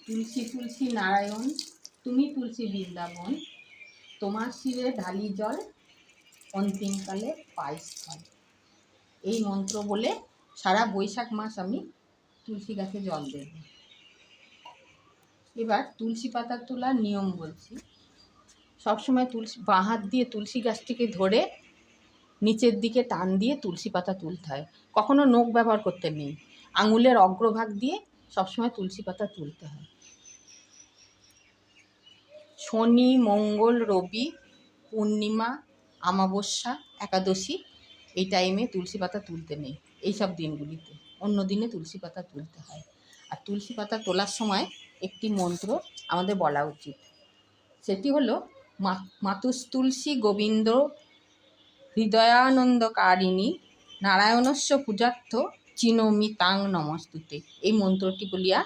তুলসী তুলসী নারায়ণ, তুমি তুলসী বৃন্দাবন, তোমার শিরে ঢালি জল, অন্তিমকালে পাই স্থল। এই মন্ত্র বলে সারা বৈশাখ মাস আমি তুলসী গাছে জল দেব। এবার তুলসী পাতা তোলার নিয়ম বলছি। সবসময় তুলসী বাঁ হাত দিয়ে তুলসী গাছটিকে ধরে নিচের দিকে টান দিয়ে তুলসী পাতা তুলতে হয়। কখনো নখ ব্যবহার করতে নেই, আঙুলের অগ্রভাগ দিয়ে সবসময় তুলসী পাতা তুলতে হয়। শনি, মঙ্গল, রবি, পূর্ণিমা, অমাবস্যা, একাদশী এই টাইমে তুলসী পাতা তুলতে নেই। এইসব দিনগুলিতে, অন্য দিনে তুলসী পাতা তুলতে হয়। আর তুলসী পাতা তোলার সময় একটি মন্ত্র আমাদের বলা উচিত, সেটি হলো মাতুস্তুলসী গোবিন্দ হৃদয়ানন্দকারিণী নারায়ণস্য পূজার্থ চিনোমি তাং নমস্তুতে। এই মন্ত্রটি বলিয়া